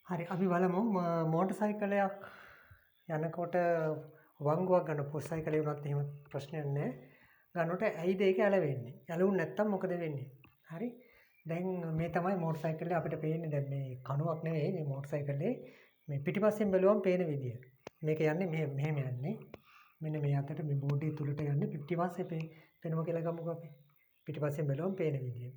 හරි අපි බලමු මෝටර් සයිකලයක් යනකොට වංගුවක් ගන්න පොස් සයිකලේ වුණත් එහෙම ප්‍රශ්නයක් නැහැ. ගන්නකොට ඇයිද ඒක ඇලවෙන්නේ? ඇලවුනේ නැත්තම් මොකද වෙන්නේ? හරි. දැන් මේ තමයි මෝටර් සයිකලේ අපිට පේන්නේ දැන් මේ කණුවක් නෙවෙයි මේ මෝටර් සයිකලේ මේ පිටිපස්සෙන් බැලුවම පේන විදිය. මේක යන්නේ මෙහෙම යන්නේ. මෙන්න මේ අතට මේ බෝඩිය තුලට යන්නේ පිටිපස්සේ පේනවා කියලා ගමුකෝ අපි. පිටිපස්සෙන් බැලුවම පේන විදිය.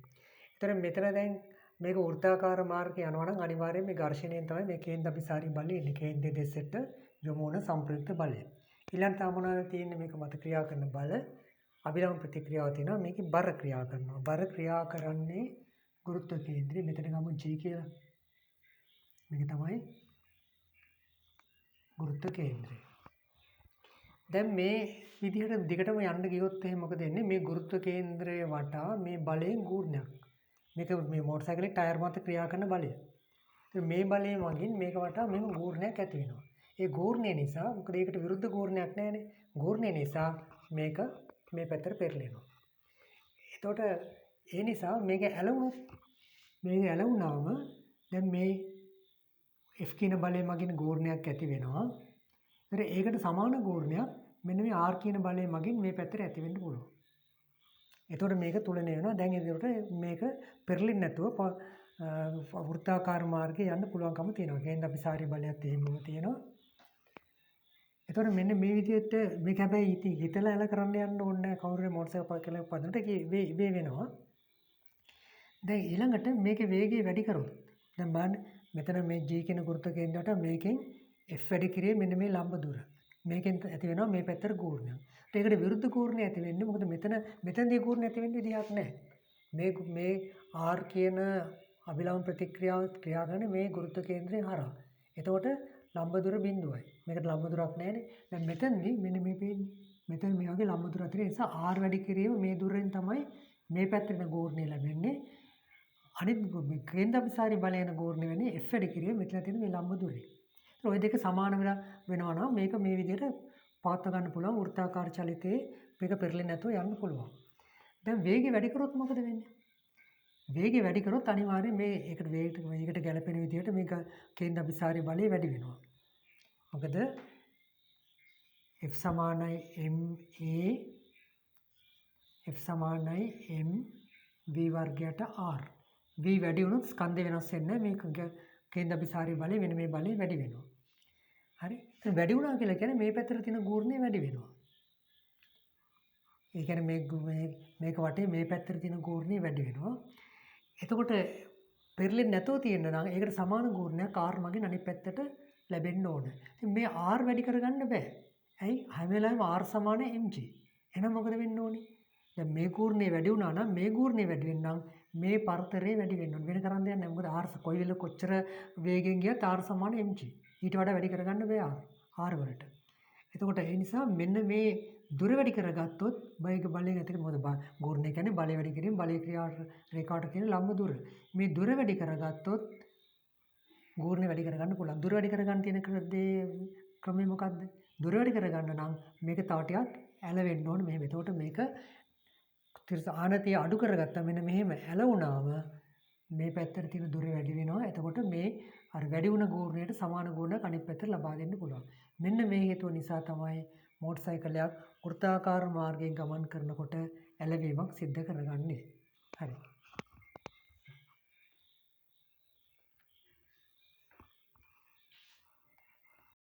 ඒතර මෙතන දැන් මේක වෘත්තාකාර මාර්ගයේ යනවා නම් අනිවාර්යයෙන් මේ ඝර්ෂණයෙන් තමයි මේ කේන්ද්‍රාභිසාරී බලය එන්නේ. කේන්ද්‍රයේ දෙසට යොමු වන සම්ප්‍රයුක්ත බලය. ඊළඟට තව මොනවද තියෙන්නේ මේක මත ක්‍රියා කරන බල අභිලම්බ ප්‍රතික්‍රියාව තියෙනවා. මේකේ බර ක්‍රියා කරනවා. බර ක්‍රියා කරන්නේ ගුරුත්ව කේන්ද්‍රය. මෙතන ගමු G කියලා. මේක තමයි ගුරුත්ව කේන්ද්‍රය. දැන් මේ විදිහට දිගටම යන්න ගියොත් එහෙනම් මොකද වෙන්නේ? මේ ගුරුත්ව කේන්ද්‍රය වටා මේ බලයෙන් ගූර්ණයක්. මේක මේ මෝටර් සයිකලේ ටයර් මත ක්‍රියා කරන බලය. මේ බලය මගින් මේක වටා මෙම ගූර්ණයක් ඇති වෙනවා. ඒ ගූර්ණය නිසා මොකද ඒකට විරුද්ධ ගූර්ණයක් නැහැනේ. ගූර්ණය නිසා මේක මේ පැත්තට පෙරලෙනවා. එතකොට ඒ නිසා මේක ඇලවුනොත් මේක ඇලවුනාම දැන් මේ F කියන බලය මගින් ගූර්ණයක් ඇති වෙනවා. ඒකට සමාන ගූර්ණයක් මෙන්න මේ R කියන බලය මගින් මේ පැත්තට ඇති වෙන්න පුළුවන්. එතකොට මේක තුලණය වෙනවා. දැන් එතකොට මේක පෙරලෙන්නේ නැතුව වෘත්තාකාර මාර්ගයේ යන්න පුළුවන්කම තියෙනවා. කේන්ද්‍රාභිසාරී බලයත් එහෙමම තියෙනවා. එතකොට මෙන්න මේ විදිහට මේක හැබැයි හිතලා ඇල කරන්න යන්න ඕනේ නැහැ. කවුරු හරි මෝටර් සයිකල් කියලා පදනට ඉබේ වෙනවා. දැන් ඊළඟට මේකේ වේගය වැඩි කරොත් දැන් බලන්න මෙතන මේ G කියන ගුරුත්ව කේන්ද්‍රයට මේකෙන් F වැඩි කිරීම මෙන්න මේ ලම්බ දුර. මේකෙන් ඇති වෙනවා මේ පැත්තට ගූර්ණයක්. ඒකට විරුද්ධ ගූර්ණය ඇති වෙන්නේ මොකද මෙතනදී ගූර්ණය ඇති වෙන්න විදිහක් නැහැ. මේ R කියන අභිලම්බ ප්‍රතික්‍රියාව ක්‍රියා කරන්නේ මේ ගුරුත්ව කේන්ද්‍රය හරහා. එතකොට ලම්බ දුර බිඳුවයි. මේකට ලම්බ දුරක් නැහැනේ. දැන් මෙතනදී මෙන්න මේ පේන්නේ. මෙතන මේ වගේ ලම්බ දුරක් තියෙන නිසා R වැඩි කිරීම මේ දුරෙන් තමයි මේ පැත්තට ගූර්ණය ලැබෙන්නේ. අනිත් කේන්ද්‍රාභිසාරී බලය යන ගූර්ණය වෙන්නේ F වැඩි කිරීම මෙතන තියෙන මේ ලම්බ දුරේ. ඔය දෙක සමාන වෙනවා නම් මේක මේ විදිහට පවත්වා ගන්න පුළුවන් වෘත්තාකාර චලිතයේ මේක පෙරලෙන්නේ නැතුව යන්න පුළුවන්. දැන් වේගය වැඩි කරොත් මොකද වෙන්නේ? වේගය වැඩි කරොත් අනිවාර්යයෙන් මේකට ගැලපෙන විදිහට මේක කේන්ද්‍රාභිසාරී බලය වැඩි වෙනවා. මොකද F සමානයි MA F සමානයි MV වර්ගයට R. V වැඩි වුණොත් ස්කන්ධය වෙනස් වෙන්නේ නැහැ. මේක කේන්ද්‍රාභිසාරී බලය වෙන මේ බලය වැඩි වෙනවා. හරි. දැන් වැඩි වුණා කියලා කියන්නේ මේ පැත්තට තියෙන ගූර්ණය වැඩි වෙනවා. ඒ කියන්නේ මේක වටේ මේ පැත්තට තියෙන ගූර්ණය වැඩි වෙනවා. එතකොට පෙරලෙන්නේ නැතුව තියෙන නම් ඒකට සමාන ගූර්ණයක් R මගින් අනිත් පැත්තට ලැබෙන්න ඕන. ඉතින් මේ R වැඩි කරගන්න බෑ. ඇයි? හැම වෙලාවෙම R සමාන mg. එහෙනම් මොකද වෙන්න ඕනේ? දැන් මේ ගූර්ණය වැඩි වුණා නම් මේ ගූර්ණය වැඩි වෙන්නම් මේ පරතරය වැඩි වෙන්න ඕනේ. වෙන කරන්න දෙයක් නැහැ. මොකද R කොයි වෙලාව කොච්චර වේගෙන් ගියත් R සමාන mg. ඊට වඩා වැඩි කරගන්න බෑ R වලට. එතකොට ඒ නිසා මෙන්න මේ දුර වැඩි කරගත්තොත් බලයෙන් ඇතික මොකද ගූර්ණය කියන්නේ බලය වැඩි කිරීම බලය ක්‍රියා රේඛාවට කියන ලම්බ දුර. මේ දුර වැඩි කරගත්තොත් ගූර්ණය වැඩි කරගන්න පුළුවන්. දුර වැඩි කරගන්න තියෙන ක්‍රමය මොකද්ද? දුර වැඩි කරගන්න නම් මේක තව ටිකක් ඇලවෙන්න ඕනේ මෙහෙම. එතකොට මේක ආනතිය අඩු කරගත්තා මෙන්න මෙහෙම ඇලවුණාම මේ පැත්තට තියෙන දුර වැඩි වෙනවා. එතකොට මේ අර වැඩි වුණ ගූර්ණයට සමාන ගූර්ණයක් අනිත් පැත්තට ලබා දෙන්න පුළුවන්. මෙන්න මේ හේතුව නිසා තමයි මෝටර් සයිකලයක් වෘත්තාකාර මාර්ගයෙන් ගමන් කරනකොට ඇලවීමක් සිද්ධ කරගන්නේ. හරි.